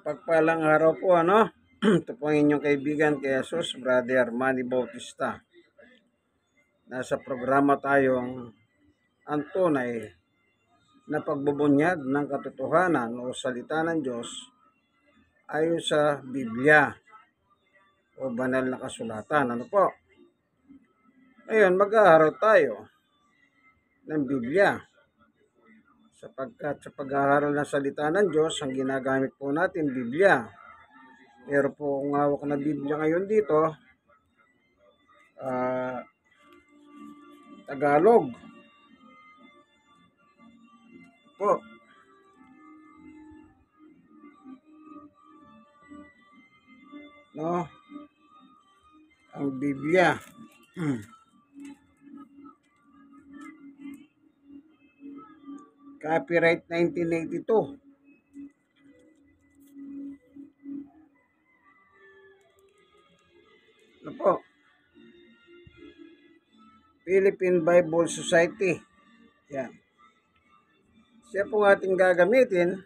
Mapagpalang araw po, Ito po ang inyong kaibigan kay Jesus, Brother Manny Bautista. Nasa programa tayong ang tunay na pagbubunyag ng katotohanan o salita ng Diyos ayon sa Biblia o banal na kasulatan. Ano po? Ngayon, mag-aaral tayo ng Biblia. Sapagkat sa pag-aaral ng salita ng Diyos, ang ginagamit po natin, Biblia. Meron po akong hawak na Biblia ngayon dito. Tagalog. Po. No? Ang Biblia. Copyright 1982. Ano po? Philippine Bible Society. Yan. Siya po ating gagamitin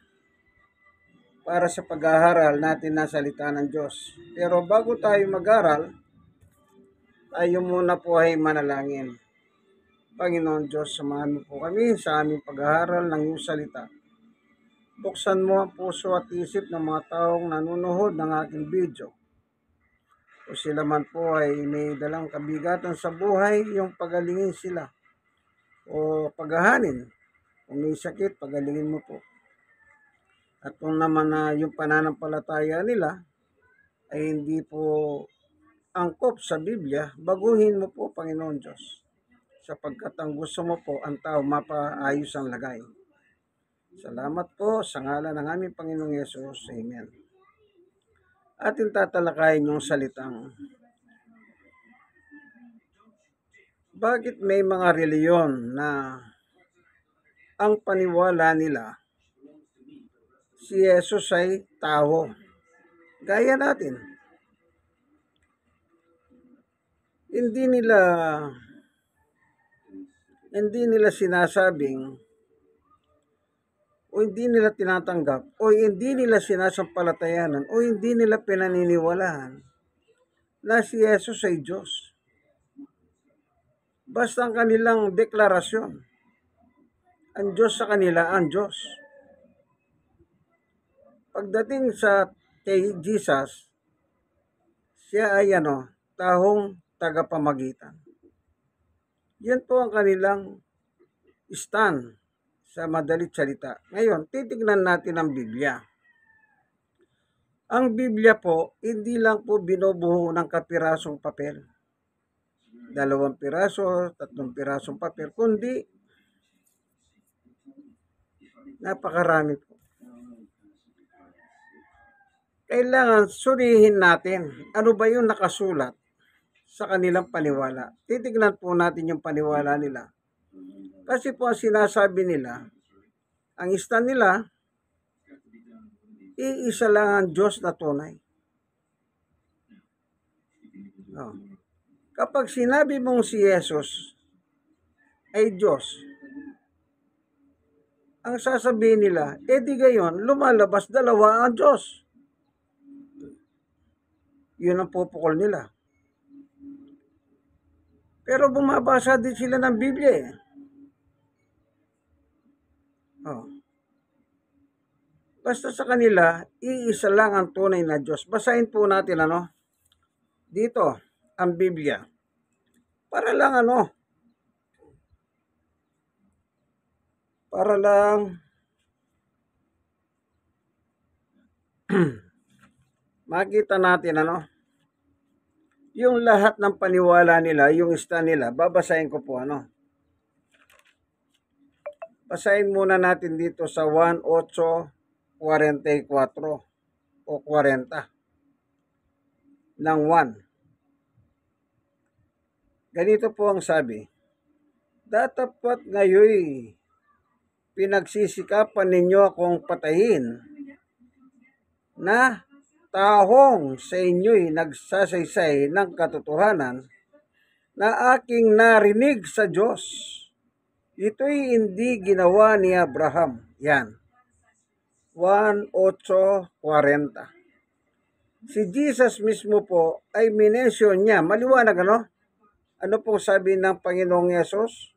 para sa pag-aaral natin ng salita ng Diyos. Pero bago tayo mag-aral, tayo muna po ay manalangin. Panginoon Diyos, samahan mo po kami sa aming pag-aaral ng iyong salita. Buksan mo ang puso at isip ng mga taong nanonood ng aking video. O sila man po ay may dalang kabigatan sa buhay, yung pagalingin sila. O paghahanin. Kung may sakit, pagalingin mo po. At kung naman na yung pananampalataya nila ay hindi po angkop sa Biblia, baguhin mo po, Panginoon Diyos. Sapagkat ang gusto mo po, ang tao mapaayos ang lagay. Salamat po sa ngalan ng aming Panginoong Yesus. Amen. Ating tatalakayin yung salitang, bakit may mga reliyon na ang paniwala nila si Jesus ay tao? Gaya natin. Hindi nila sinasabing o hindi nila tinatanggap o hindi nila sinasampalatayanan o hindi nila pinaniniwalaan na si Jesus ay Diyos. Basta ang kanilang deklarasyon, ang Diyos sa kanila, ang Diyos. Pagdating sa kay Jesus, siya ay tahong tagapamagitan. Yan po ang kanilang stand sa madalit salita. Ngayon, titignan natin ang Biblia. Ang Biblia po, hindi lang po binubuo ng kapirasong papel. 2 piraso, 3 pirasong papel, kundi napakarami po. Kailangan surihin natin ano ba yung nakasulat sa kanilang paniwala. Titignan po natin yung paniwala nila. Kasi po ang sinasabi nila, ang stand nila, iisa lang ang Diyos na tunay. Kapag sinabi mong si Jesus ay Diyos, ang sasabihin nila, di gayon, lumalabas dalawa ang Diyos. Yun ang pupukol nila. Pero bumabasa din sila ng Biblia eh. Basta sa kanila, iisa lang ang tunay na Diyos. Basahin po natin dito ang Biblia. Para lang makita natin yung lahat ng paniwala nila, yung stand nila. Babasahin ko po Basahin muna natin dito sa 1:8:44 o 40 ng 1. Ganito po ang sabi, datapat ngayoy pinagsisikapan ninyo akong patayin na tahong sa inyo'y nagsasaysay ng katotohanan na aking narinig sa Diyos. Ito'y hindi ginawa ni Abraham. Yan. 1:8:40. Si Jesus mismo po ay minensyon niya. Maliwanag ano? Ano pong sabi ng Panginoong Yesus?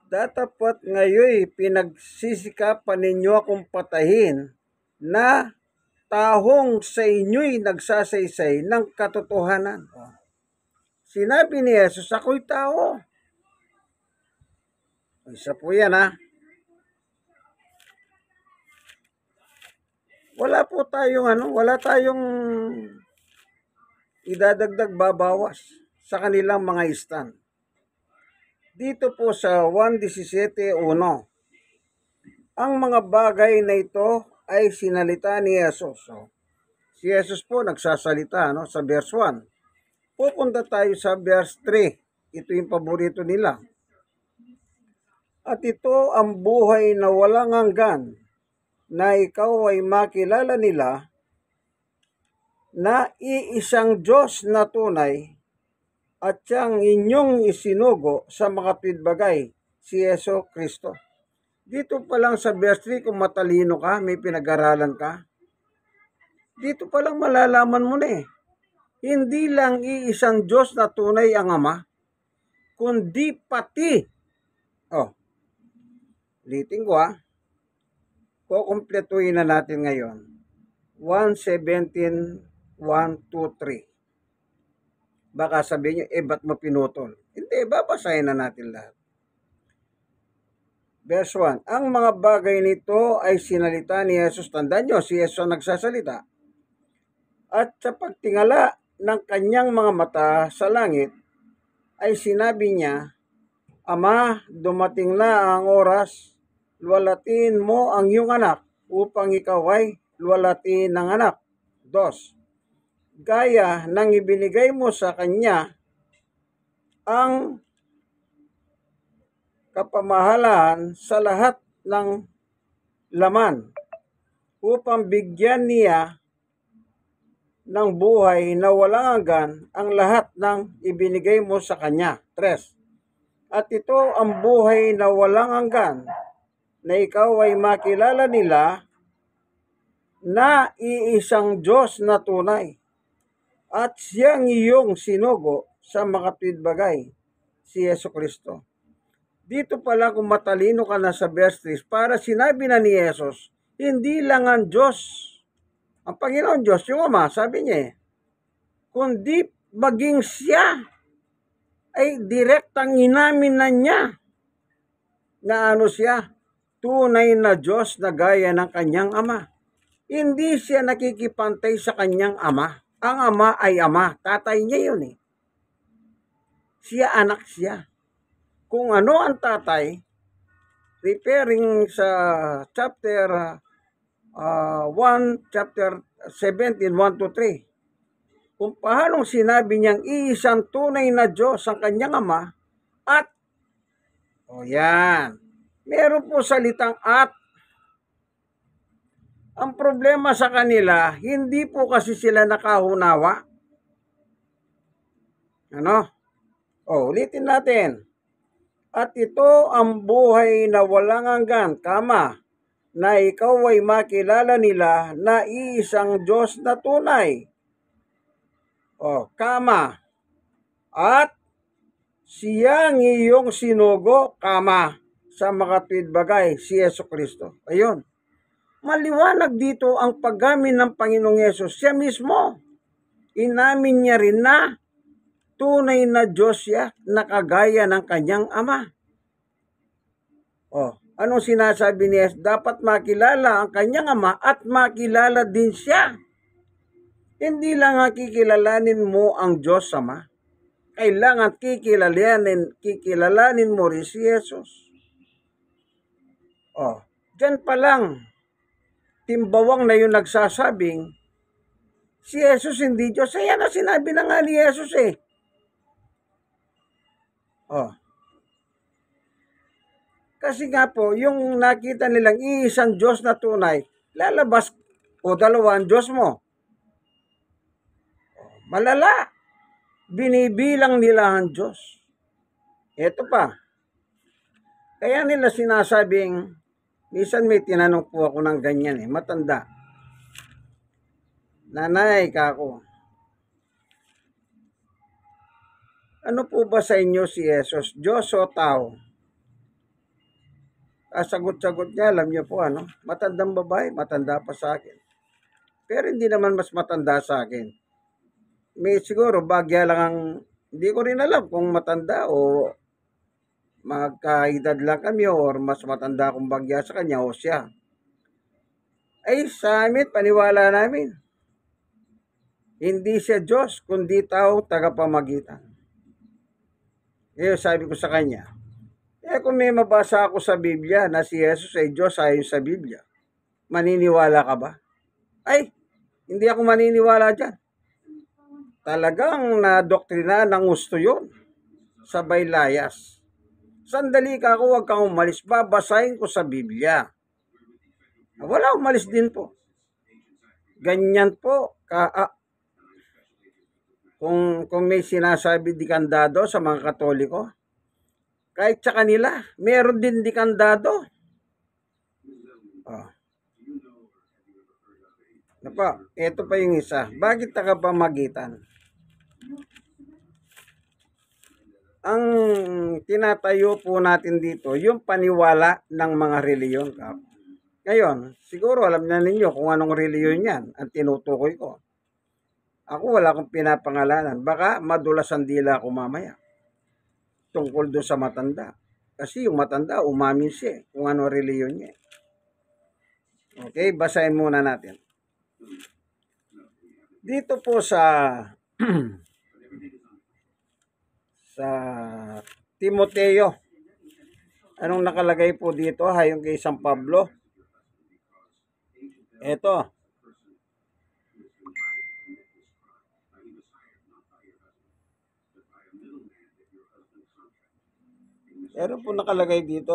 Datapat ngayon pinagsisikapan ninyo akong patahin na tahong sa inyo'y nagsasaysay ng katotohanan. Sinabi ni Jesus, ako'y tao. Isa po yan ha. Wala tayong idadagdag babawas sa kanilang mga stand. Dito po sa 1:17:1, ang mga bagay na ito ay sinalita ni Jesus. So, si Jesus po nagsasalita sa verse 1. Pupunta tayo sa verse 3. Ito yung paborito nila. At ito ang buhay na walang hanggan, na ikaw ay makilala nila na iisang Diyos na tunay at siyang inyong isinugo sa mga pidbagay, si Yeso Kristo. Dito pa lang sa verse 3, kung matalino ka, may pinag-aralan ka, dito pa lang malalaman mo na hindi lang iisang Diyos na tunay ang Ama, kundi pati, ulitin ko kukumpletuhin na natin ngayon. 1:17:1-3. Baka sabihin nyo, ba't mo pinutol? Hindi, babasahin na natin lahat. Verse 1, ang mga bagay nito ay sinalita ni Jesus. Tandaan nyo, si Jesus ang nagsasalita. At sa pagtingala ng kanyang mga mata sa langit, ay sinabi niya, Ama, dumating na ang oras, luwalatin mo ang iyong anak upang ikaw ay luwalatin ng anak. 2. Gaya ng ibinigay mo sa kanya ang kapamahalaan sa lahat ng laman upang bigyan niya ng buhay na walang hanggan ang lahat ng ibinigay mo sa kanya. 3. At ito ang buhay na walang hanggan, na ikaw ay makilala nila na iisang Diyos na tunay at siyang iyong sinugo sa mga pidbagay, si Yeso Kristo. Dito pala kung matalino ka na sa verse 3, para sinabi na ni Jesus, hindi lang ang Diyos, ang Panginoon Diyos, yung Ama, sabi niya kundi maging siya ay direktang inamin na niya na siya, tunay na Diyos na gaya ng kanyang Ama. Hindi siya nakikipantay sa kanyang Ama. Ang Ama ay Ama. Tatay niya yun Siya anak siya. Kung ano ang tatay, referring sa chapter 1, chapter 17, 1-3. Kung paanong sinabi niyang iisang tunay na Diyos ang kanyang Ama at, yan, meron po salitang at. Ang problema sa kanila, hindi po kasi sila nakahunawa. Ulitin natin. At ito ang buhay na walang hanggan, na ikaw ay makilala nila na iisang Diyos na tunay. At siyang iyong sinugo, sa mga pidbagay, si Yeso Kristo. Ayun. Maliwanag dito ang paggamit ng Panginoong Yesus. Siya mismo, inamin niya rin na tunay na Diyos siya na kagaya ng kanyang Ama. Anong sinasabi ni Jesus? Dapat makilala ang kanyang Ama at makilala din siya. Hindi lang kikilalanin mo ang Diyos Ama. Kailangan kikilalanin mo rin si Jesus. Diyan pa lang, timbawang na yung nagsasabing, si Jesus hindi Diyos. Ayan na sinabi na nga ni Jesus Kasi nga po, yung nakita nilang iisang Diyos na tunay, lalabas dalawang Diyos mo. Malala. Binibilang nila ang Diyos. Ito pa. Kaya nila sinasabing, minsan may tinanong po ako ng ganyan matanda. Nanay ka ako, ano po ba sa inyo si Jesus? Diyos o tao? Sagot-sagot niya, alam niyo po matandang babae, matanda pa sa akin. Pero hindi naman mas matanda sa akin. May siguro bagya lang ang, hindi ko rin alam kung matanda o magkaedad lang kami or mas matanda akong bagya sa kanya o siya. Ay sa amin, paniwala namin. Hindi siya Diyos, kundi tao tagapamagitan. Sabi ko sa kanya, kung may mabasa ako sa Biblia na si Jesus ay Diyos ayon sa Biblia, maniniwala ka ba? Ay, hindi ako maniniwala dyan. Talagang na-doktrina ng gusto yun. Sabay layas. Sandali ka ako, huwag kang umalis. Babasahin ko sa Biblia. Wala, umalis din po. Ganyan po. Kung may sinasabi dikandado sa mga Katoliko, kahit sa kanila, meron din dikandado. Ito pa yung isa. Bakit tagapamagitan? Ang tinatayo po natin dito, yung paniwala ng mga reliyon. Ngayon, siguro alam na ninyo kung anong reliyon yan, ang tinutukoy ko. Ako wala akong pinapangalanan. Baka madulas ang dila ako mamaya. Tungkol doon sa matanda. Kasi yung matanda, umamin siya kung anong reliyon niya. Okay, basahin muna natin. Dito po sa sa Timoteo, anong nakalagay po dito ayon kay San Pablo? Ito. Pero po nakalagay dito.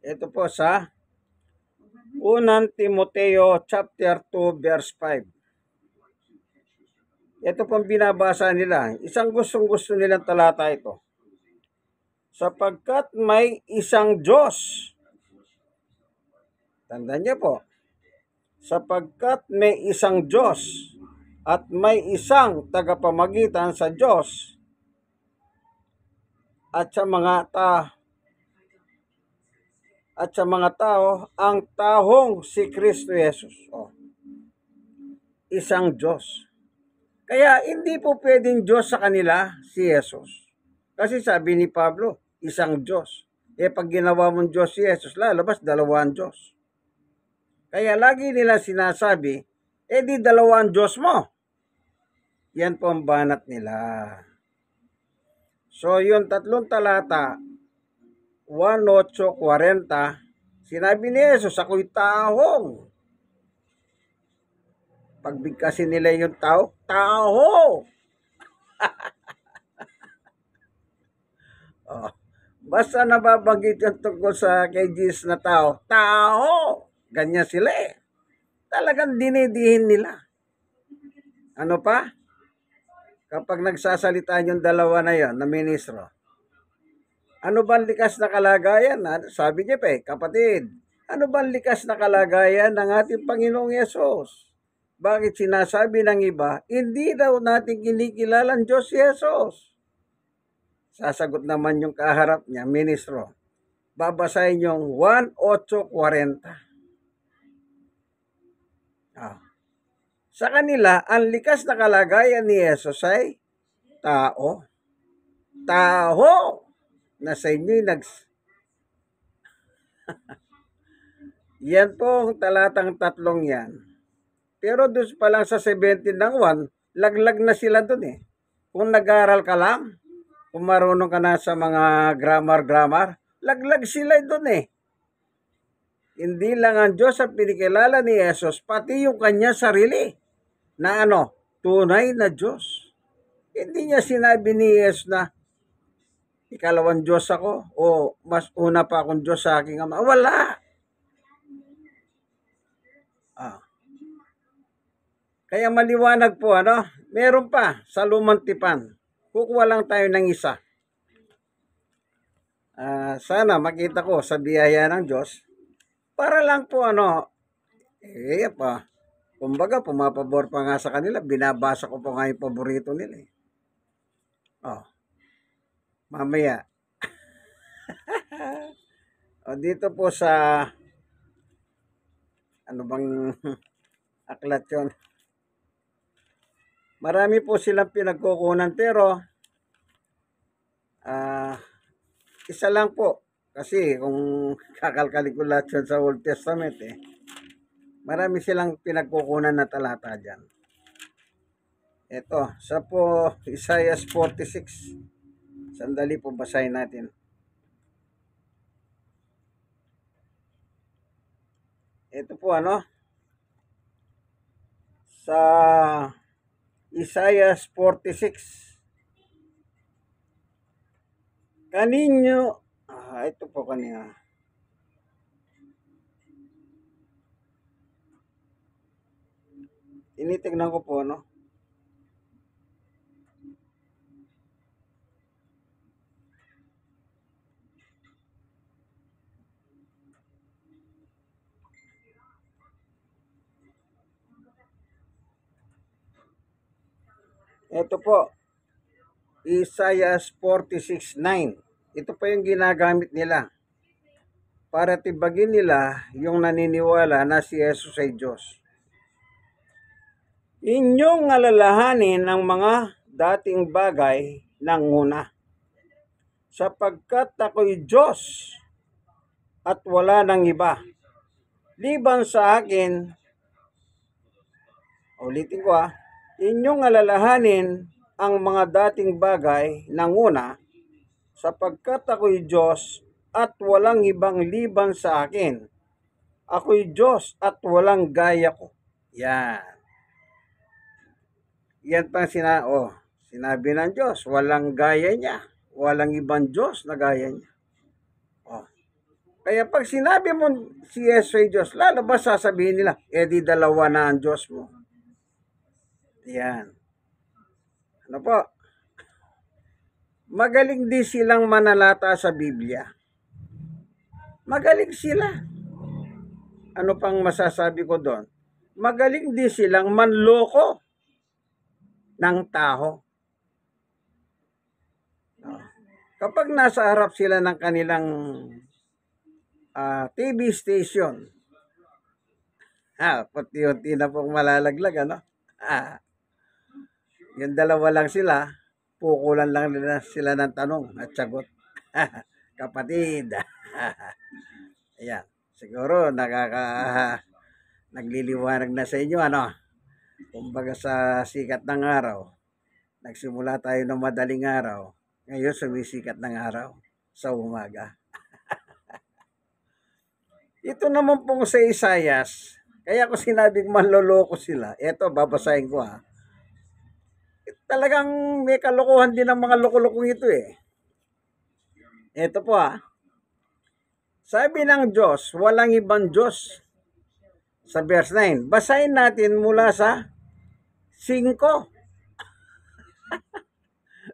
Ito po sa 1 Timoteo chapter 2 verse 5. Ito pong binabasa nila. Isang gustong-gusto nilang talata ito. Sapagkat may isang Diyos. Tandaan niyo po. Sapagkat may isang Diyos at may isang tagapamagitan sa Diyos at sa mga tao ang tahong si Kristo Jesus. Isang Diyos. Kaya hindi po pwedeng Diyos sa kanila si Jesus. Kasi sabi ni Pablo, isang Diyos. Pag ginawa mong Diyos si Jesus, lalabas dalawang Diyos. Kaya lagi nila sinasabi, di dalawang Diyos mo. Yan po ang banat nila. So, yung tatlong talata, 1:8-40, sinabi ni Jesus, ako'y tahong. Pagbigkasin nila yung tao, taho. Basta nababanggit yung tungkol sa kay Jesus na tao, taho. Ganyan sila Talagang dinidihin nila. Ano pa? Kapag nagsasalita yung dalawa na yon na ministro, ano bang likas na kalagayan? Sabi niya kapatid, ano bang likas na kalagayan ng ating Panginoong Yesus? Bakit sinasabi ng iba, hindi daw natin kinikilala ang Diyos si Jesus? Sasagot naman yung kaharap niya, ministro. Babasahin yung 1:8-40. Sa kanila, ang likas na kalagayan ni Jesus ay tao. Tao na sa inyo'y Yan po ang talatang tatlong yan. Pero doon pa lang sa 17 ng 1, laglag na sila doon Kung nag-aaral ka lang, kung marunong ka na sa mga grammar, laglag sila doon Hindi lang ang Diyos ang pinikilala ni Jesus, pati yung kanya sarili na tunay na Diyos. Hindi niya sinabi ni Jesus na ikalawang Diyos ako o mas una pa akong Diyos sa aking Ama. Wala. Kaya maliwanag po, ano? Meron pa sa lumang tipan. Kukuha lang tayo ng isa. Sana makita ko sa biyaya ng Diyos. Para lang po, ano, pa. Kumbaga, pumapabor pa nga sa kanila. Binabasa ko po nga yung paborito nila. Oh, mamaya. Dito po sa, ano bang aklat yun? Marami po silang pinagkukunan pero isa lang po. Kasi kung kakalkalin ko lahat yun sa Old Testament marami silang pinagkukunan na talata dyan. Ito, sa po Isaiah 46. Sandali po basahin natin. Ito po ano, sa Isaiah 46. Kaninyo, ito po kanina. Tinitignan ko po, no? Ito po, Isaiah 46:9. Ito po yung ginagamit nila para tibagin nila yung naniniwala na si Jesus ay Diyos. Inyong alalahanin ang mga dating bagay ng una, sapagkat ako'y Diyos at wala nang iba. Liban sa akin, ulitin ko inyong alalahanin ang mga dating bagay ng una, sapagkat ako'y Diyos at walang ibang liban sa akin. Ako'y Diyos at walang gaya ko. Yan. Yan pang sinabi ng Diyos, walang gaya niya. Walang ibang Diyos na gaya niya. Kaya pag sinabi mo si Jesus ay Diyos, lalabas sasabihin nila, di dalawa na ang Diyos mo. Yan. Ano po? Magaling din silang manalata sa Biblia. Magaling sila. Ano pang masasabi ko doon? Magaling din silang manloko ng tao. Kapag nasa harap sila ng kanilang TV station, pati-unti na pong malalaglag, ano? Yung dalawa lang sila, pukulan lang nila sila ng tanong at sagot. Kapatid. Ayan. Siguro nagliliwanag na sa inyo, ano? Kumbaga sa sikat ng araw, nagsimula tayo ng madaling araw, ngayon sumisikat ng araw sa umaga. Ito naman pong sa Isaias, kaya ko sinabing manloloko sila. Ito, babasahin ko Talagang may kalokohan din ng mga loko-lokong ito Ito po Sabi ng Diyos, walang ibang Diyos. Sa verse 9. Basahin natin mula sa 5.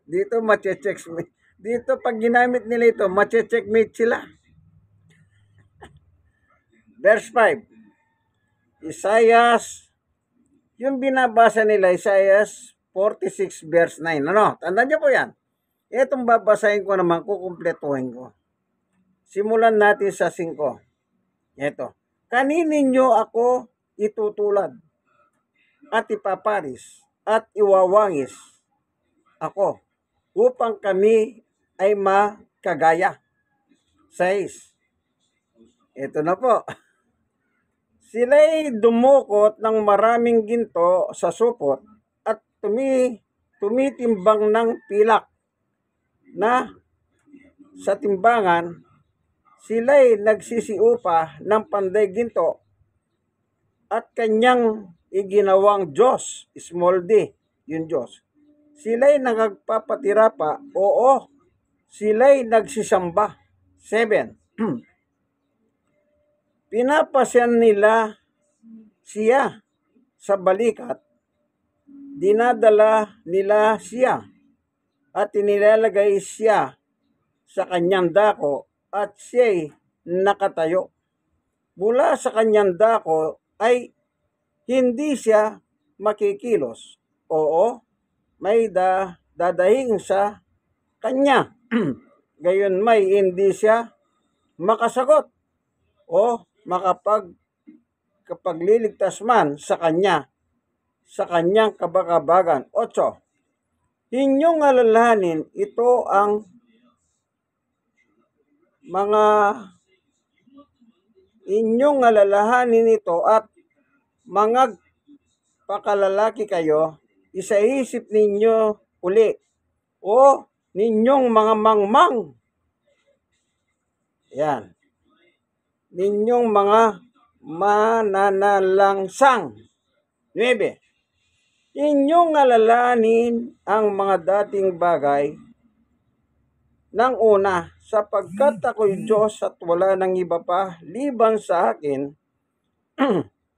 Dito mache-checkmate. Dito pag ginamit nila ito, mache-checkmate sila. Verse 5. Isaiah, yung binabasa nila, Isaiah 46 verse 9. Ano? Tandaan niyo po yan. Itong babasahin ko naman, kukumpletuhin ko. Simulan natin sa 5. Ito. Kanininyo ako itutulad at ipaparis at iwawangis ako upang kami ay makagaya. 6. Ito na po. Sila'y dumukot ng maraming ginto sa supot at tumitimbang ng pilak na sa timbangan. Sila'y nagsisiupa ng panday ginto at kanyang iginawang Diyos, small d, yung Diyos. Sila'y nagpapatira pa, oo, sila'y nagsisamba. 7. Pinapasyan nila siya sa balikat dinadala nila siya at inilalagay siya sa kanyang dako at siya'y nakatayo. Mula sa kanyang dako ay hindi siya makikilos. Oo, may dadahing sa kanya. Gayon may hindi siya makasagot o kapagliligtas man sa kanya sa kanyang kabakabagan. 8. Inyong alalahanin ito ang inyong alalahanin ito at mga pakalalaki kayo, isaisip ninyo uli o ninyong mga mangmang. Yan. Ninyong mga mananalangsang. 9. Inyong alalahanin ang mga dating bagay ng una, sapagkat ako'y Diyos at wala nang iba pa liban sa akin.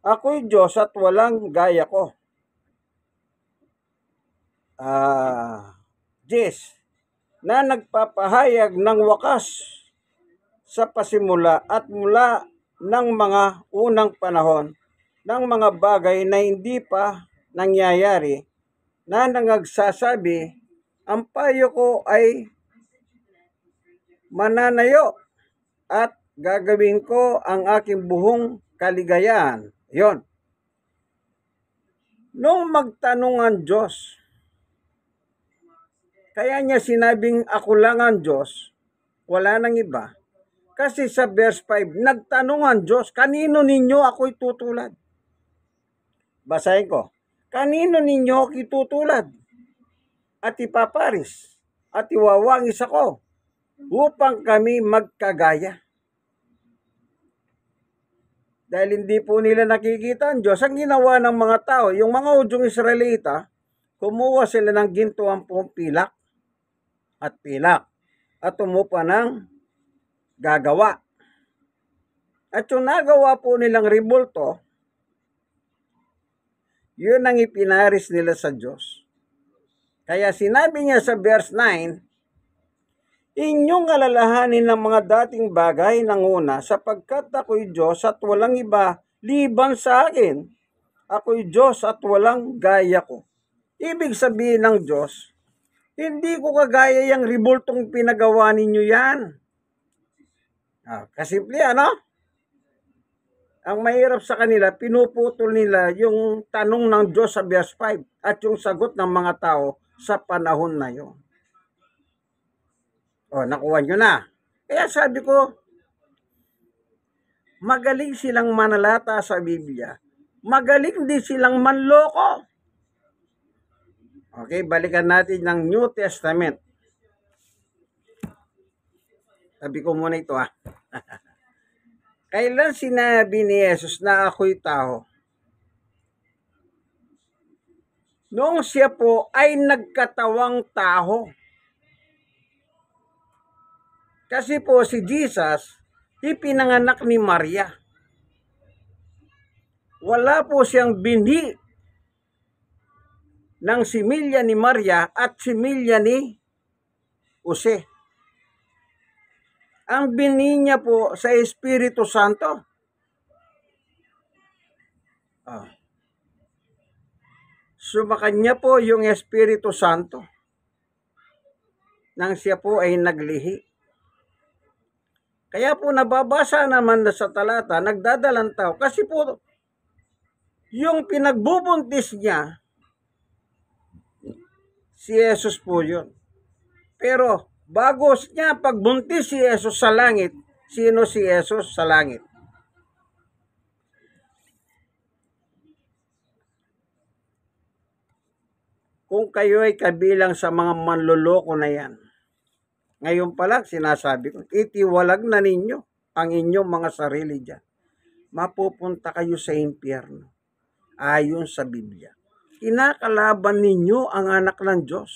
Ako'y Diyos at walang gaya ko. 10. Na nagpapahayag ng wakas sa pasimula at mula ng mga unang panahon ng mga bagay na hindi pa nangyayari, na nangagsasabi, ang payo ko ay mananayo at gagawin ko ang aking buhong kaligayahan. Yon. Nung magtanong ang Diyos, kaya niya sinabing ako lang ang Diyos, wala nang iba. Kasi sa verse 5, nagtanong ang Diyos, kanino ninyo ako'y tutulad? Basahin ko. Kanino ninyo ako'y tutulad? At ipaparis at iwawangis ako upang kami magkagaya. Dahil hindi po nila nakikita ang Diyos, ang ginawa ng mga tao, yung mga Hudyong Israelita, kumuha sila ng gintuang pilak at tumupa ng gagawa. At yung nagawa po nilang rebulto, yun ang ipinaris nila sa Diyos. Kaya sinabi niya sa verse 9, inyong alalahanin ng mga dating bagay ng una, sapagkat ako'y Diyos at walang iba liban sa akin. Ako'y Diyos at walang gaya ko. Ibig sabihin ng Diyos, hindi ko kagaya yung rebultong pinagawa ninyo yan. Kasimple, ano? Ang mahirap sa kanila, pinuputol nila yung tanong ng Diyos sa verse 5 at yung sagot ng mga tao sa panahon na yun. Nakuha nyo na. Kaya sabi ko, magaling silang manalata sa Biblia. Magaling din silang manloko. Okay, balikan natin ng New Testament. Sabi ko muna ito Kailan sinabi ni Jesus na ako'y tao? Noong siya po ay nagkatawang tao. Kasi po si Jesus, ipinanganak ni Maria. Wala po siyang binhi ng similya ni Maria at similya ni Jose. Ang binhi niya po sa Espiritu Santo. Sumakanya po yung Espiritu Santo nang siya po ay naglihi. Kaya po nababasa naman na sa talata, nagdadalang tao. Kasi po, yung pinagbubuntis niya, si Jesus po yun. Pero, bago niya pagbuntis si Jesus sa langit, sino si Jesus sa langit? Kung kayo ay kabilang sa mga manloloko na yan, ngayon pa lang sinasabi ko, itiwalag na ninyo ang inyong mga sarili dyan. Mapupunta kayo sa impyerno. Ayon sa Biblia. Kinakalaban ninyo ang anak ng Diyos.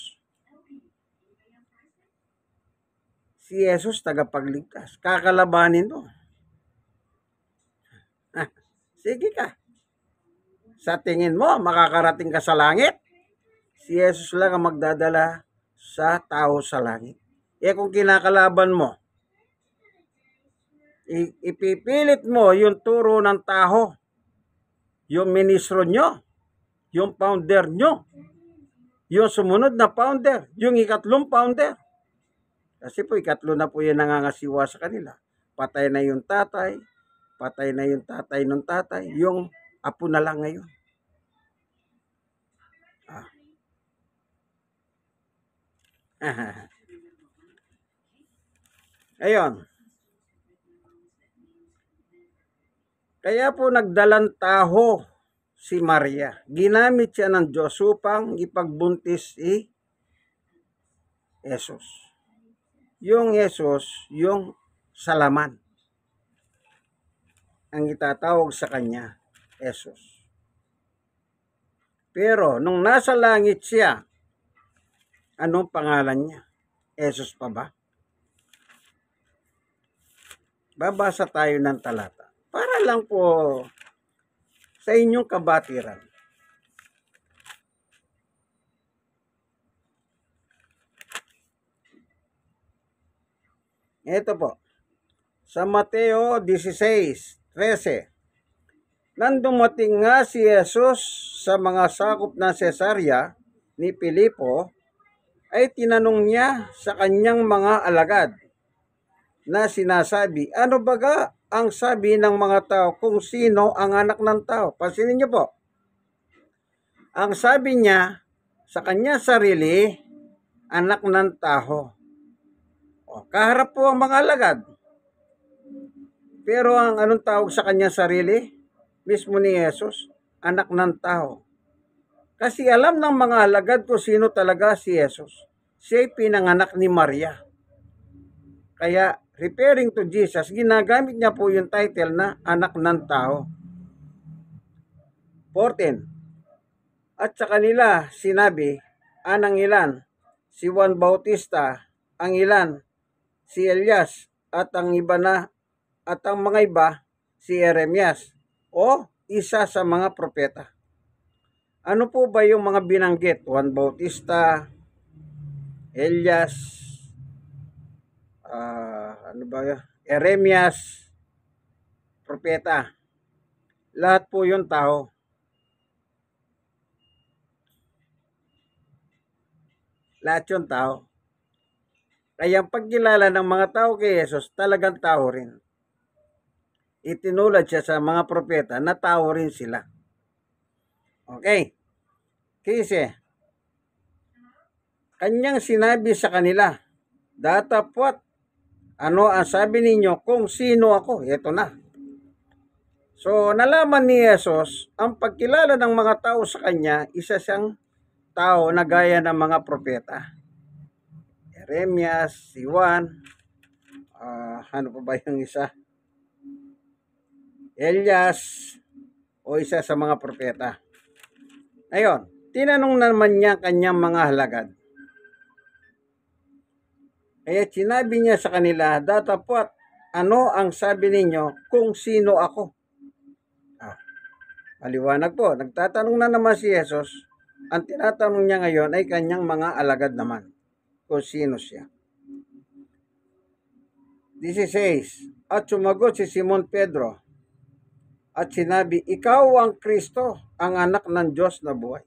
Si Jesus tagapagligtas. Kakalabanin mo. Sige ka. Sa tingin mo, makakarating ka sa langit? Si Jesus lang ang magdadala sa tao sa langit. Kung kinakalaban mo, ipipilit mo yung turo ng tao, yung ministro nyo, yung founder nyo, yung sumunod na founder, yung ikatlong founder. Kasi po ikatlo na po yan nangangasiwa sa kanila. Patay na yung tatay, patay na yung tatay ng tatay, yung apo na lang ngayon. Ayun. Kaya po nagdalang taho si Maria. Ginamit siya ng Diyos upang ipagbuntis si Jesus. Yung Jesus, yung salaman. Ang itatawag sa kanya, Jesus. Pero nung nasa langit siya, anong pangalan niya? Jesus pa ba? Babasa tayo ng talata. Para lang po sa inyong kabatiran. Ito po. Sa Mateo 16:13. Nang dumating nga si Jesus sa mga sakop ng Cesarea ni Filipo, ay tinanong niya sa kanyang mga alagad na sinasabi, ano baga ang sabi ng mga tao kung sino ang anak ng tao? Pansinin niyo po. Ang sabi niya sa kanya sarili, anak ng tao. Kaharap po ang mga alagad. Pero ang anong tawag sa kanya sarili? Mismo ni Jesus, anak ng tao. Kasi alam ng mga alagad kung sino talaga si Jesus. Siya'y pinanganak ni Maria. Kaya, referring to Jesus, ginagamit niya po yung title na anak ng tao. 14. At sa kanila sinabi, anang ilan, si Juan Bautista, ang ilan, si Elias, at ang mga iba, si Jeremias, o isa sa mga propeta. Ano po ba yung mga binanggit? Juan Bautista, Elias, Jeremias, propeta. Lahat po yung tao. Lahat yung tao. Kaya ang pagkilala ng mga tao kay Jesus, talagang tao rin. Itinulad siya sa mga propeta na tao rin sila. Okay. Kasi, kanyang sinabi sa kanila, datapwat, ano ang sabi ninyo kung sino ako? Ito na. So, nalaman ni Jesus, ang pagkilala ng mga tao sa kanya, isa siyang tao na gaya ng mga propeta. Jeremias, si Juan, ano pa ba yung isa? Elias, o isa sa mga propeta. Ayun, tinanong naman niya kanyang mga halagad. Kaya sinabi niya sa kanila, datapwat, ano ang sabi ninyo kung sino ako? Maliwanag po, nagtatanong na naman si Jesus. Ang tinatanong niya ngayon ay kanyang mga alagad naman kung sino siya. 16. At sumagot si Simon Pedro at sinabi, ikaw ang Kristo, ang anak ng Diyos na buhay.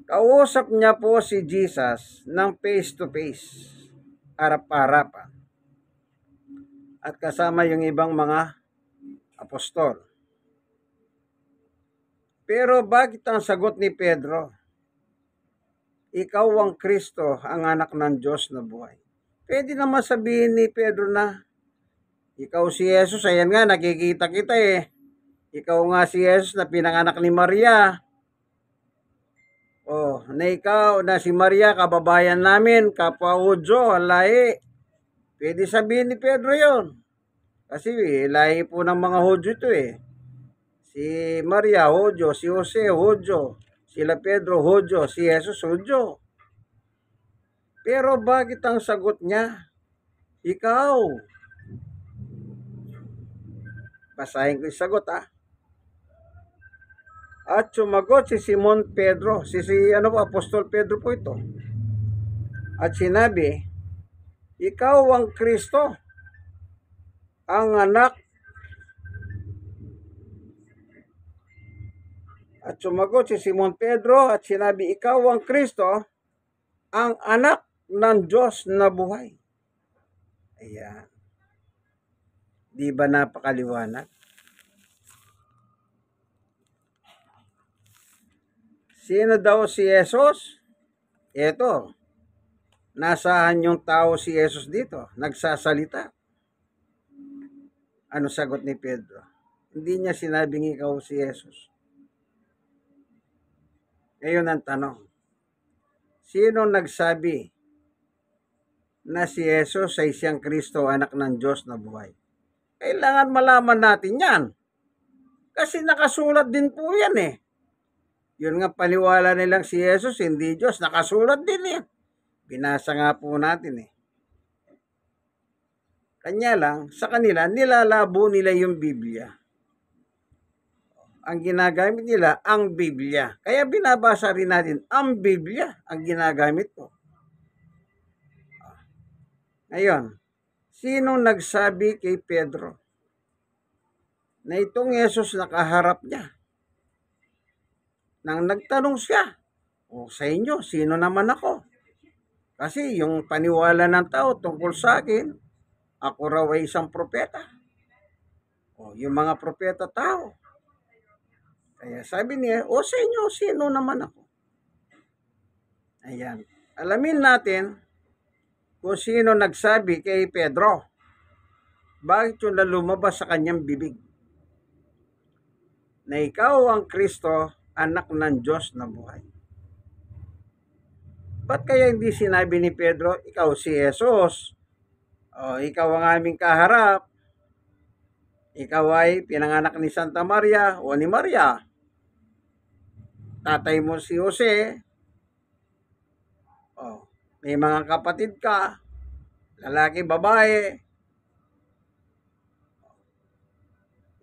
Kausap niya po si Jesus ng face to face, harap-harapan. At kasama yung ibang mga apostol. Pero bakit ang sagot ni Pedro? Ikaw ang Kristo, ang anak ng Diyos na buhay. Pwede naman sabihin ni Pedro na, ikaw si Jesus, ayan nga, nakikita kita eh. Ikaw nga si Jesus na pinanganak ni Maria. Na ikaw, na si Maria, kababayan namin, kapwa Hudyo, lahi. Pwede sabihin ni Pedro yon. Kasi lahi po ng mga Hudyo ito eh. Si Maria, Hudyo. Si Jose, Hudyo. Sila Pedro, Hudyo. Si Jesus, Hudyo. Pero bakit ang sagot niya? Ikaw. Basahin ko yung sagot At sumagot si Simon Pedro, ano po, Apostol Pedro po ito. At sinabi, ikaw ang Kristo, ang anak. At sumagot si Simon Pedro at sinabi, ikaw ang Kristo, ang anak ng Diyos na buhay. Ayan. Di ba napakaliwanag? Sino daw si Jesus? Ito. Nasaan yung tao si Jesus dito? Nagsasalita. Ano sagot ni Pedro? Hindi niya sinabing ikaw si Jesus. Ngayon ang tanong. Sino nagsabi na si Jesus ay siyang Kristo, anak ng Diyos na buhay? Kailangan malaman natin yan. Kasi nakasulat din po yan eh. Yun nga paniwala nilang si Jesus, hindi Diyos. Nakasulat din yan. Binasa nga po natin eh. Kanya lang, sa kanila, nilalabo nila yung Biblia. Ang ginagamit nila, ang Biblia. Kaya binabasa rin natin, ang Biblia, ang ginagamit ko. Ngayon, sino nagsabi kay Pedro na itong Jesus nakaharap niya? Nang nagtanong siya, o sa inyo, sino naman ako? Kasi yung paniwala ng tao tungkol sa akin, ako raw ay isang propeta. O yung mga propeta tao. Kaya sabi niya, o sa inyo, sino naman ako? Ayan. Alamin natin kung sino nagsabi kay Pedro. Bakit yun na lumabas sa kanyang bibig? Na ikaw ang Kristo, anak ng Diyos na buhay. Ba't kaya hindi sinabi ni Pedro, ikaw si Jesus? O ikaw ang aming kaharap? Ikaw ay pinanganak ni Santa Maria o ni Maria? Tatay mo si Jose? O, may mga kapatid ka? Lalaki, babae?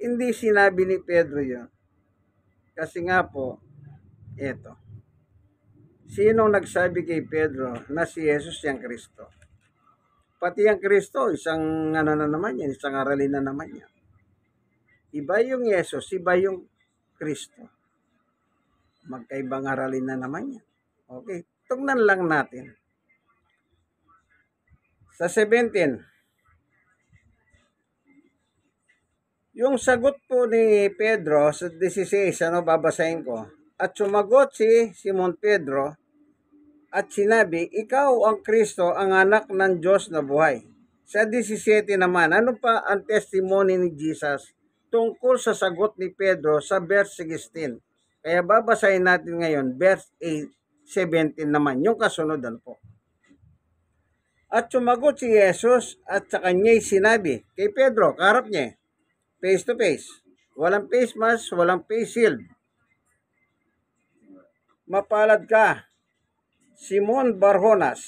Hindi sinabi ni Pedro yun. Kasi nga po, eto. Sinong nagsabi kay Pedro na si Jesus siyang Kristo? Pati ang Kristo, isang ano na naman yan, isang aralin na naman yan. Iba yung Jesus, iba yung Kristo. Magkaibang aralin na naman yan. Okay, tugnan lang natin. Sa 17, yung sagot po ni Pedro sa 16, babasahin ko. At sumagot si Simon Pedro at sinabi, ikaw ang Kristo, ang anak ng Diyos na buhay. Sa 17 naman, ano pa ang testimony ni Jesus tungkol sa sagot ni Pedro sa verse 16? Kaya babasahin natin ngayon, verse 17 naman, yung kasunod po. At sumagot si Jesus at sa kanya'y sinabi, kay Pedro, kaharap niya, face to face, walang face mask, walang face shield. Mapalad ka, Simon Barjonas,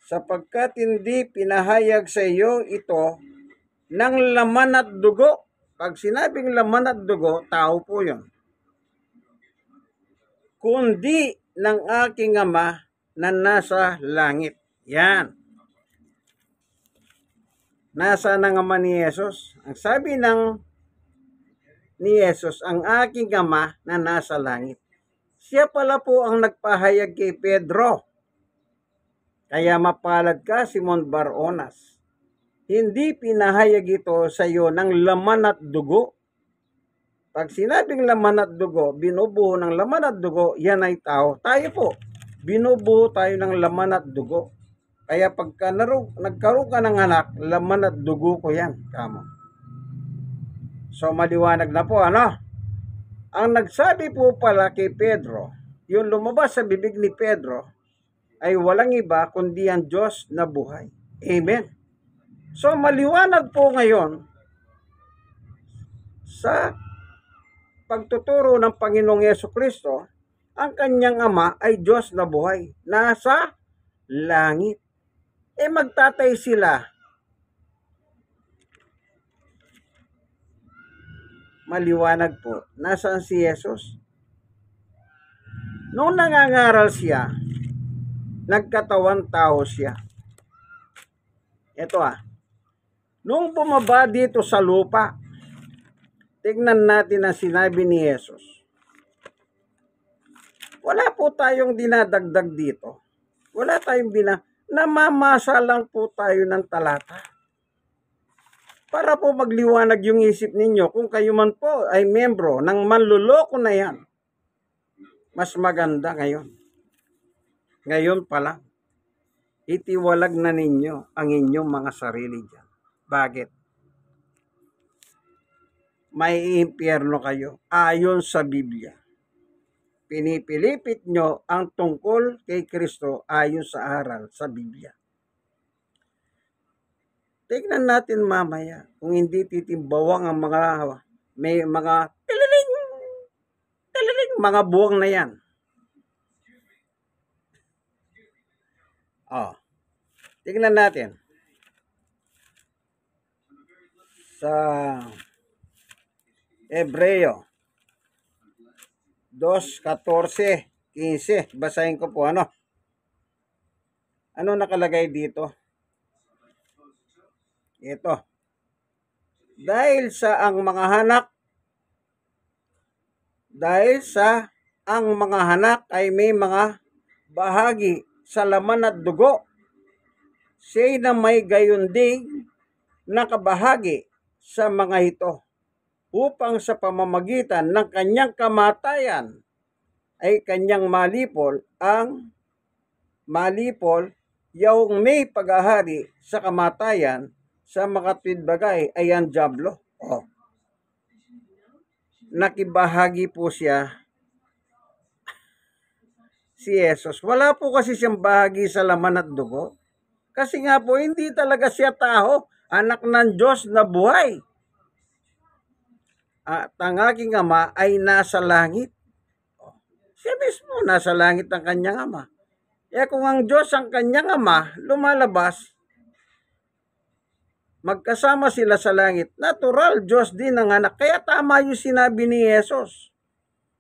sapagkat hindi pinahayag sa iyo ito ng laman at dugo. Pag sinabing laman at dugo, tao po yun. Kundi ng aking Ama na nasa langit. Yan. Nasa ng Ama ni Jesus? Ang sabi ni Jesus, ang aking Ama na nasa langit. Siya pala po ang nagpahayag kay Pedro. Kaya mapalad ka, Simon Barjonas. Hindi pinahayag ito sa iyo ng laman at dugo. Pag sinabing laman at dugo, binubuo ng laman at dugo, yan ay tao. Tayo po, binubuo tayo ng laman at dugo. Kaya pagka nagkaroon ka ng anak, laman at dugo ko yan. Kamo. So maliwanag na po, ano? Ang nagsabi po pala kay Pedro, yung lumabas sa bibig ni Pedro, ay walang iba kundi ang Diyos na buhay. Amen. So maliwanag po ngayon sa pagtuturo ng Panginoong Jesucristo, ang kanyang Ama ay Diyos na buhay, nasa langit. Magtatay sila. maliwanag po. Nasaan si Jesus? Nung nangangaral siya, nagkatawan tao siya. Ito nung bumaba dito sa lupa, tignan natin ang sinabi ni Jesus. Wala po tayong dinadagdag dito. Wala tayong namamasa lang po tayo ng talata. Para po magliwanag yung isip ninyo kung kayo man po ay membro ng manluloko na yan. Mas maganda ngayon. Ngayon pa lang. Itiwalag na ninyo ang inyong mga sarili dyan. Bakit? May impyerno kayo ayon sa Biblia. Pinipilipit nyo ang tungkol kay Kristo ayon sa aral sa Biblia. Tignan natin mamaya kung hindi titimbawang ang may mga tililing mga buwang na yan. Tignan natin. Sa Hebreo 2:14-15. Basahin ko po ano nakalagay dito. Ito. Dahil sa ang mga hanak ay may mga bahagi sa laman at dugo, siya na may gayunding nakabahagi sa mga ito, upang sa pamamagitan ng kanyang kamatayan ay kanyang malipol yung may paghahari sa kamatayan sa mga tidbagay ay ang dyablo. Nakibahagi po siya si Jesus. Wala po kasi siyang bahagi sa laman at dugo. Kasi nga po, hindi talaga siya tao, anak ng Diyos na buhay. At ang aking ama ay nasa langit. Siya mismo nasa langit ang kanyang ama. Kung ang Diyos ang kanyang ama, lumalabas, magkasama sila sa langit. Natural, Diyos din ang anak. Kaya tama yung sinabi ni Jesus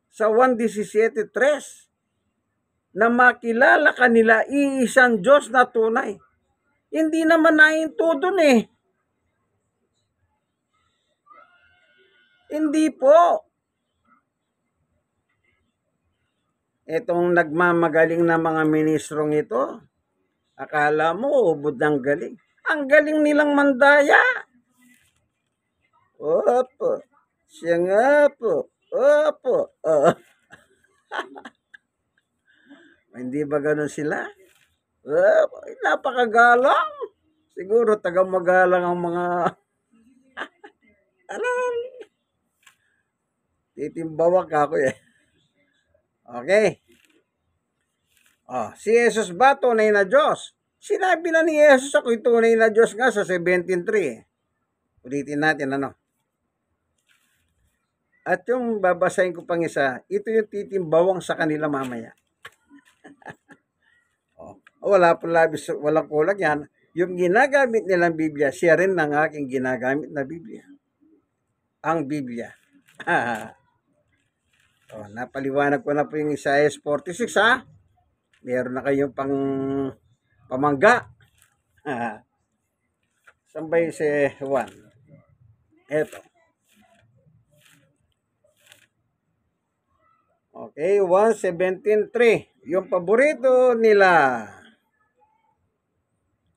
sa 1:17-3 na makilala kanila iisang Diyos na tunay. Hindi naman nahinto dun Hindi po. Itong nagmamagaling na mga ministrong ito, akala mo ubod ng galing. Ang galing nilang mandaya. Opo. Siya nga po. Opo. Hindi ba ganun sila? Napakagalang. Siguro taga-magalang ang mga alam. Titimbawak ako Okay. Si Jesus ba tunay na Diyos? Sinabi na ni Jesus ako'y tunay na Diyos nga sa 17:3. Ulitin natin At yung babasahin ko pang isa, ito yung titimbawang sa kanila mamaya. Wala po labis, walang kulang yan. Yung ginagamit nilang Biblia, siya rin ang aking ginagamit na Biblia. Ang Biblia. Napaliwanag ko na po yung Isaiah 46 Meron na kayong pamangga. Sambay si Juan. Eto. Okay, 1:17-3. Yung paborito nila.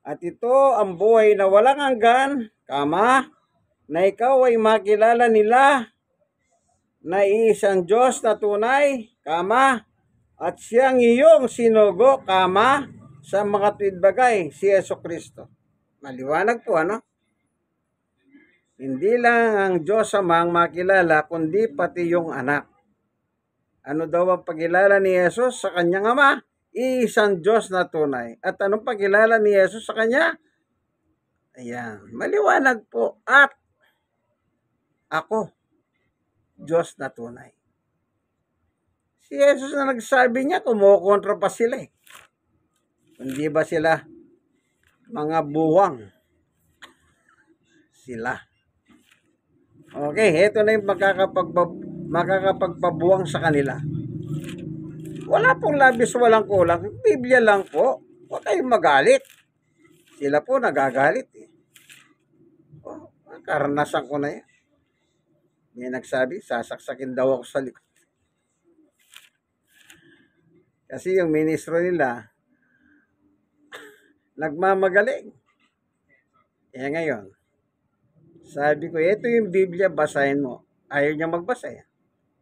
At ito ang buhay na walang hanggan, na ikaw ay makilala nila na isang Diyos na tunay, at siyang iyong sinugo, sa mga tidbagay, si Jesucristo. Maliwanag po, Hindi lang ang Diyos Amang makilala, kundi pati yung anak. Ano daw ang pagkilala ni Jesus sa kanyang ama? Isang Diyos na tunay. At anong pagkilala ni Jesus sa kanya? Ayan, maliwanag po. At ako, Diyos na tunay. Si Jesus na nagsabi niya, kumukontra pa sila Hindi ba sila mga buwang? Sila. Okay, ito na yung makakapagpabuwang sa kanila. Wala pong labis, walang kulang. Biblia lang po. Huwag kayong magalit. Sila po nagagalit eh. Oh, karanasan ko na yan. May nagsabi, sasaksakin daw ako sa likod. Kasi yung ministro nila, nagmamagaling. Eh ngayon, sabi ko, ito yung Biblia, basahin mo. Ayaw niya magbasa eh.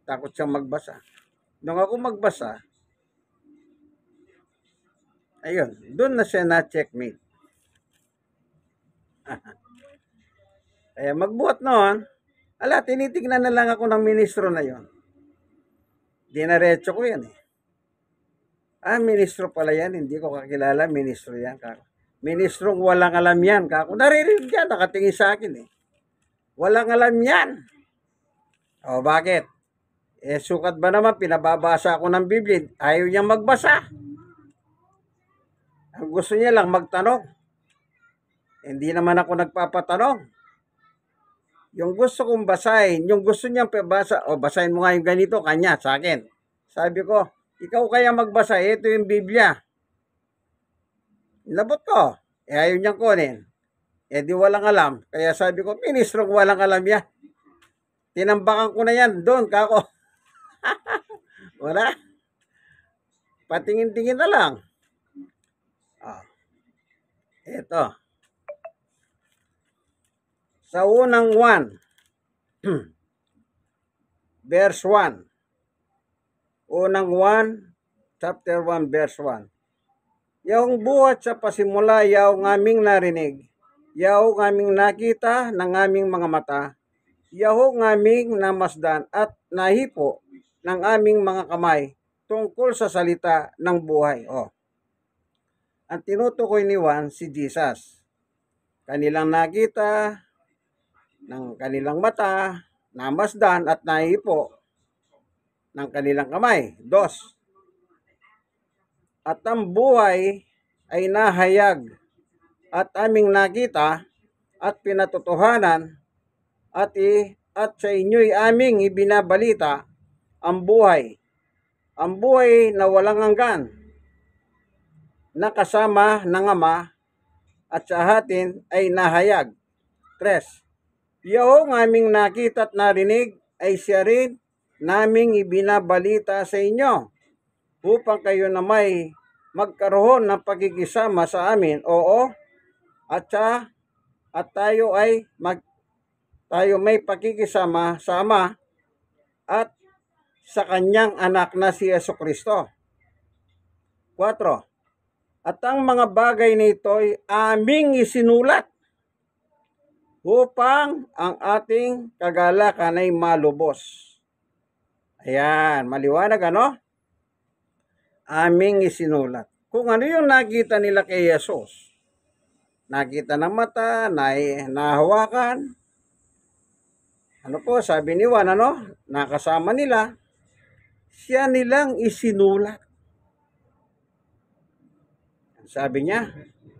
Takot siyang magbasa. Nung ako magbasa, ayun, doon na siya na-checkmate. Kaya magbuhat noon, tinitignan na lang ako ng ministro na yon. Dinaretso ko yan eh. Ministro pala yan, hindi ko kakilala, ministro yan. Ministrong walang alam yan. Naririnig yan, nakatingin sa akin eh. Walang alam yan. O bakit? Sukat ba naman, pinababasa ako ng Biblia, ayaw niyang magbasa. Ang gusto niya lang magtanong. Hindi naman ako nagpapatanong. Yung gusto kong basahin, yung gusto niyang pabasa, basahin mo nga yung ganito, kanya, sa akin. Sabi ko, ikaw kaya magbasa, ito yung Biblia. Inabot ko. Ayaw niyang kunin. Di walang alam. Kaya sabi ko, ministro, walang alam yan. Tinambakan ko na yan doon, kako. Wala. Patingin-tingin na lang. Ito. Sa unang 1, verse 1. Unang 1, chapter 1, verse 1. Yaong buhat sa pasimula, yaong aming narinig, yaong aming nakita ng aming mga mata, yaong aming namasdan at nahipo ng aming mga kamay tungkol sa salita ng buhay. Ang tinutukoy ni Juan, si Jesus. Kanilang nakita ng kanilang mata, namasdan at nahipo ng kanilang kamay. 2. At ang buhay ay nahayag at aming nakita at pinatotohanan at sa inyo'y aming ibinabalita ang buhay na walang hanggan, na kasama ng Ama at sa atin ay nahayag. 3. Yaong aming nakita at narinig ay siya rin naming ibinabalita sa inyo, upang kayo na may magkaroon ng pagkikisama sa amin. At tayo may pakikisama sa Ama at sa kanyang anak na si Jesucristo. 4. At ang mga bagay nito ay aming isinulat upang ang ating kagalakan ay malubos. Ayan, maliwanag ano? Aming isinulat. Kung ano yung nakita nila kay Jesus. Nakita ng mata, nahawakan. Ano po, sabi ni Juan, nakasama nila. Siya nilang isinulat. Sabi niya,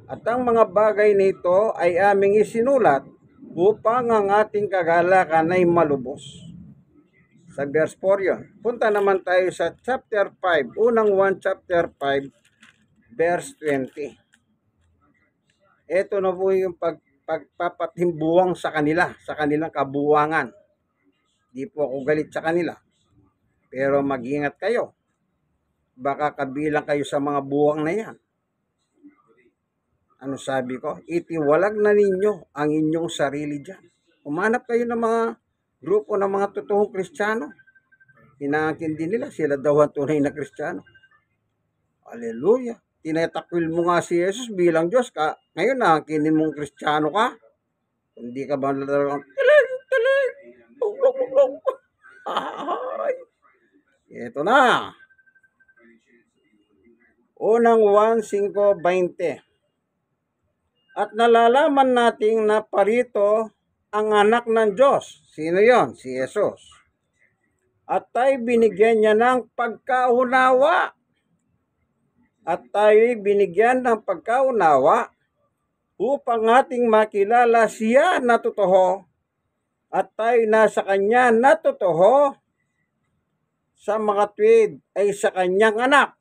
at ang mga bagay nito ay aming isinulat upang ang ating kagalakan ay malubos. Sa verse 4 yun. Punta naman tayo sa chapter 5. Unang 1, chapter 5, verse 20. Ito na po yung pagpapatimbuwang sa kanila, sa kanilang kabuwangan. Di po ako galit sa kanila. Pero mag-ingat kayo. Baka kabilang kayo sa mga buwang na yan. Ano sabi ko? Itiwalag na ninyo ang inyong sarili dyan. Umanap kayo ng mga grupo ng mga totoong Kristiyano. Inaangkin din nila, sila daw ang tunay na Kristiyano. Hallelujah. Tinatakwil mo nga si Jesus bilang Diyos. Ngayon naangkinin mong Kristiyano ka. Hindi ka ba nalang tilig. Ito na. Unang 1:5-20. At nalalaman nating na parito ang anak ng Diyos. Sino yon? Si Jesus. At tayo binigyan niya ng pagkaunawa. At tayo'y binigyan ng pagkaunawa upang ating makilala siya na totoo at tayo nasa Kanya na totoo sa mga tuwid ay sa Kanyang anak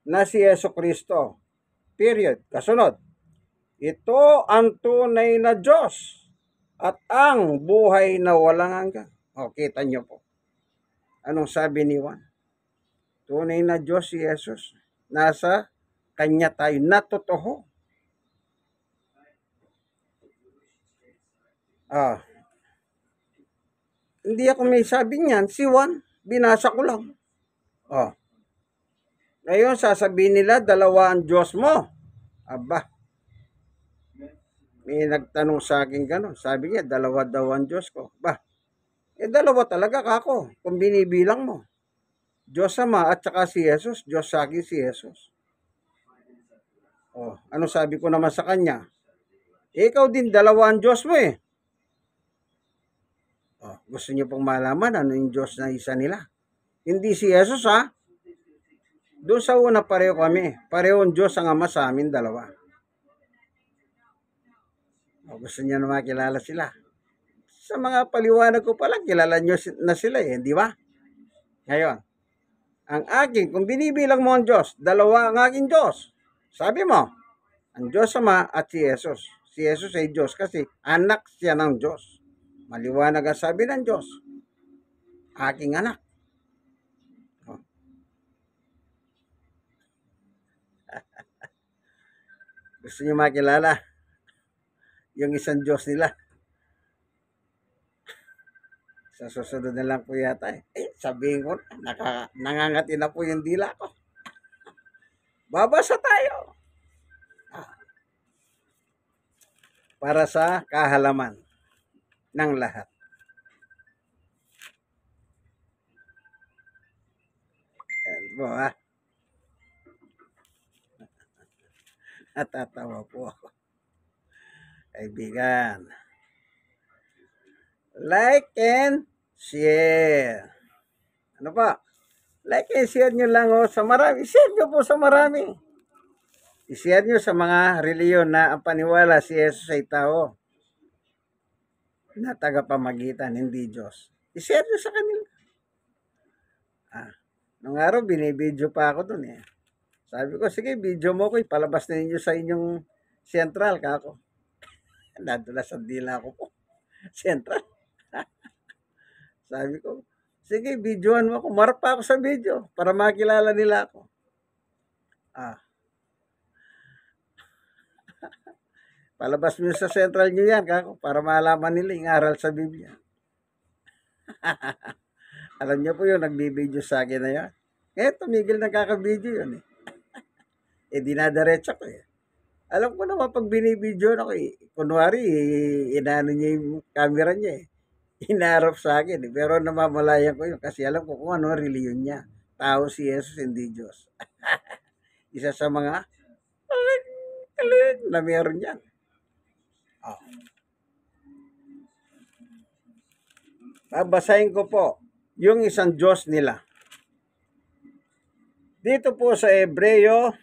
na si Jesucristo. Period. Kasunod. Ito ang tunay na Diyos at ang buhay na walang hanggan. O, kita nyo po. Anong sabi ni Juan? Tunay na Diyos si Jesus. Nasa Kanya tayo na totoo. Hindi ako may sabi niyan. Si Juan, binasa ko lang. Ngayon, sasabihin nila, dalawa ang Diyos mo. Aba, may nagtanong sa akin gano'n. Sabi niya, dalawa daw ang Diyos ko. Ba, dalawa talaga kako, kung binibilang mo. Diyos Ama at saka si Jesus. Diyos sa akin si Jesus. Ano sabi ko naman sa kanya? Ikaw din, dalawa ang Diyos mo eh. Gusto niyo pong malaman ano yung Diyos na isa nila? Hindi si Jesus ha. Doon sa una pareho kami. Parehong Diyos ang Ama sa amin dalawa. Gusto niyo na makilala sila. Sa mga paliwanag ko pala, kilala niyo na sila eh, di ba? Ngayon, ang aking, kung binibilang mo ang Diyos, dalawa ang aking Diyos. Sabi mo, ang Diyos Ama at si Jesus. Si Jesus ay Diyos kasi anak siya ng Diyos. Maliwanag ang sabi ng Diyos. Aking anak. Gusto niyo makilala yung isang Diyos nila? Sa susunod na lang po yata eh. Sabihin ko, nangangati na po yung dila ko. Babasa tayo. Para sa kahalaman ng lahat. Yan po ha. Natatawa po ako. Kaibigan. Like and share. Ano pa? Like and share nyo lang sa marami. Share nyo po sa marami. I-share nyo sa mga reliyon na ang paniwala si Jesus ay tao na tagapamagitan, hindi Diyos. I-share nyo sa kanila. Nung araw, binibidyo pa ako dun eh. Sabi ko, sige, video mo ko, ipalabas na ninyo sa inyong central, kako. Nadulas ang dila ko po. Central. Sabi ko, sige, videoan mo ako. Marap pa ako sa video para makilala nila ako. Palabas mo sa central nyo yan, kako, para malaman nila yung aral sa Biblia. Alam niyo po yun, nagbibideo sa akin na yan. Tumigil na kakabideo yun eh. Dinadaretsa ko eh. Alam ko naman pag binibidyo na ko eh. Kunwari, inaano niya yung camera niya eh. Inarap sa akin eh. Pero namamalayan ko yun kasi alam ko kung ano reliyon niya. Tao si Jesus, hindi Diyos. Isa sa mga na meron yan. Babasahin ko po yung isang Diyos nila. Dito po sa Hebreo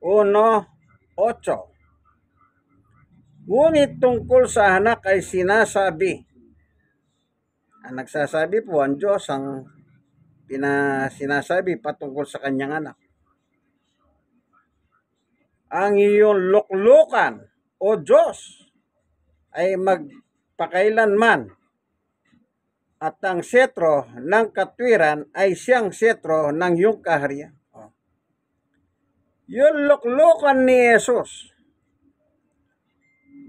1:8. Ngunit tungkol sa anak ay sinasabi. Ang nagsasabi po ang Diyos ang sinasabi patungkol sa kanyang anak. Ang iyong luklukan o Diyos ay magpakailanman at ang setro ng katwiran ay siyang setro ng iyong kaharian. Yung luklukan ni Jesus.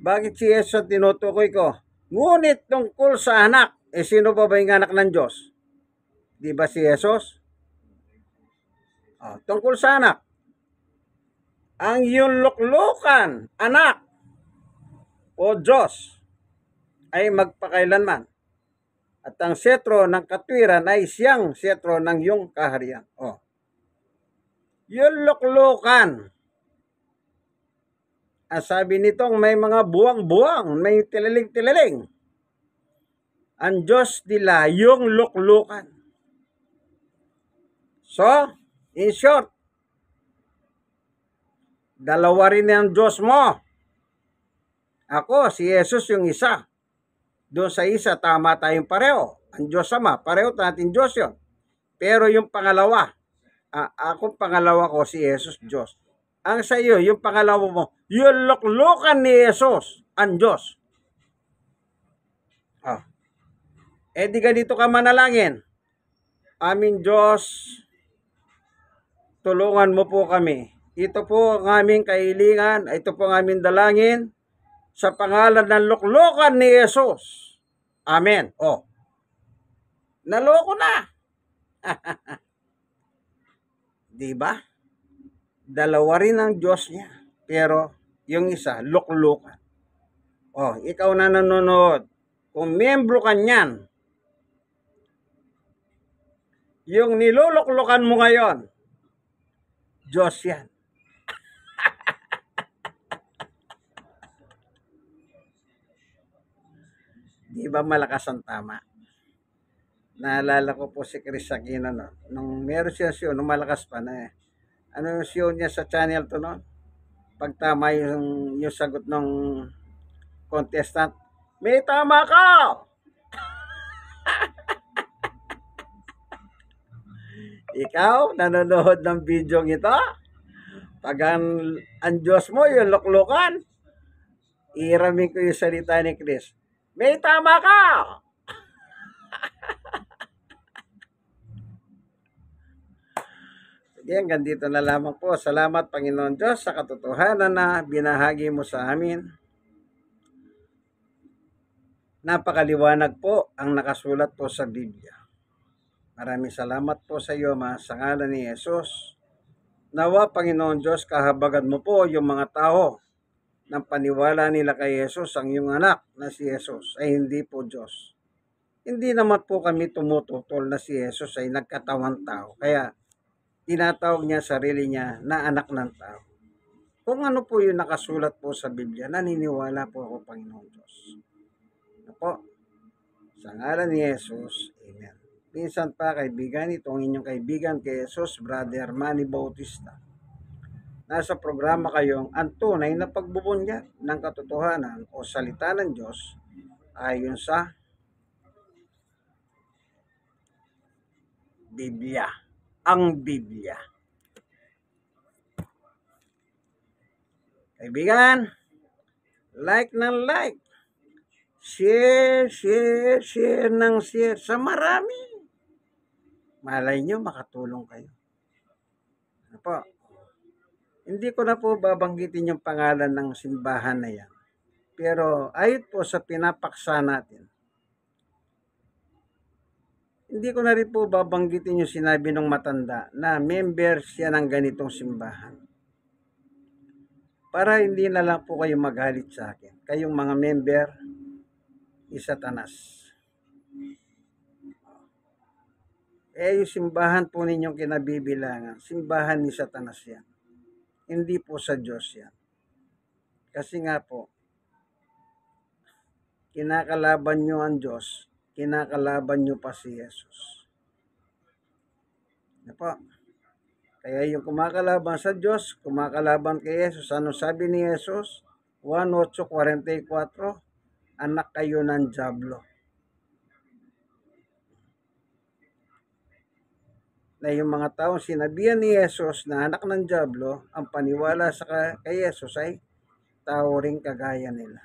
Bakit si Jesus ang tinutukoy ko? Ngunit tungkol sa anak, sino pa ba yung anak ng Diyos? Di ba si Jesus? Tungkol sa anak. Ang yung luklukan, anak, o Diyos, ay magpakailanman. At ang setro ng katwiran ay siyang setro ng iyong kaharian. Yung luklukan. Ang sabi nitong may mga buwang-buwang, may tililing-tililing. Ang Diyos nila, yung luklukan. So, in short, dalawa rin ang Diyos mo. Ako, si Jesus yung isa. Doon sa isa, tama tayong pareho. Ang Diyos Ama, pareho natin Diyos yun. Pero yung pangalawa, akong pangalawa ko si Jesus, Diyos. Ang sa iyo, yung pangalawa mo, yung luklukan ni Jesus, ang Diyos. Oh. Eh di ganito ka manalangin. Aming Diyos, tulungan mo po kami. Ito po ang aming kahilingan, ito po ang aming dalangin sa pangalan ng luklukan ni Jesus. Amen. Oh. Naloko na. Di ba? Dalawa rin ang Diyos niya. Pero yung isa, luklukan. Oh, ikaw na nanonood. Kung miyembro ka niyan, yung niluluklukan mo ngayon, Diyos yan. Di ba malakas ang tama? Naalala ko po si Chris Aquino, no? Nung meron siya show, nung malakas pa na ano yung show niya sa channel to noon? Pag tama yung sagot ng contestant, may tama ka! Ikaw, nanonood ng video ito, pag ang Diyos mo, yung luklukan, iramin ko yung salita ni Chris. May tama ka! Sige, hanggang dito na lamang po. Salamat, Panginoon Diyos, sa katotohanan na binahagi mo sa amin. Napakaliwanag po ang nakasulat po sa Biblia. Maraming salamat po sa iyo, Ma, sa ngalan ni Jesus. Nawa, Panginoon Diyos, kahabagan mo po yung mga tao ng paniwala nila kay Jesus, ang iyong anak na si Jesus ay hindi po Diyos. Hindi naman po kami tumututol na si Jesus ay nagkatawang tao. Kaya tinatawag niya sarili niya na anak ng tao. Kung ano po yung nakasulat po sa Biblia, naniniwala po ako, Panginoon Diyos. Ano po? Sa ngalan ni Jesus, Amen. Minsan pa, kaibigan, itong inyong kaibigan kay Jesus, Brother Manny Bautista. Nasa programa kayong ang tunay na pagbubunyag ng katotohanan o salita ng Diyos ayon sa Biblia. Ang Biblia. Kaibigan, like ng like. Share ng share sa marami. Malay nyo, makatulong kayo. Ano po? Hindi ko na po babanggitin yung pangalan ng simbahan na yan. Pero ayon po sa pinapaksa natin, hindi ko na rin po babanggitin yung sinabi ng matanda na member siya ng ganitong simbahan. Para hindi na lang po kayo magalit sa akin. Kayong mga member ni Satanas. Yung simbahan po ninyong kinabibilangan, simbahan ni Satanas yan. Hindi po sa Diyos yan. Kasi nga po, kinakalaban nyo ang Diyos, kinakalaban nyo pa si Jesus. Ano po? Kaya yung kumakalaban sa Diyos, kumakalaban kay Jesus. Ano sabi ni Jesus? 1:8:44, anak kayo ng dyablo. Na yung mga taong sinabihan ni Jesus na anak ng dyablo, ang paniwala sa kay Jesus ay tao ring kagaya nila.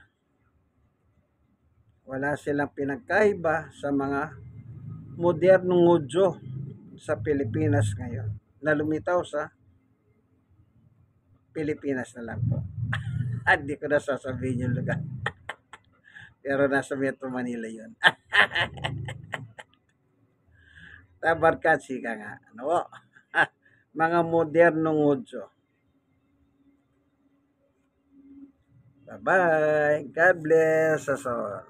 Wala silang pinagkaiba sa mga modernong Hudyo sa Pilipinas ngayon na lumitaw sa Pilipinas na lang po. Hindi ko na sasabihin yung lugar. Pero nasa Metro Manila yun. Tabarkatsi ka nga. Ano? Mga modernong Hudyo. Bye-bye. God bless us all.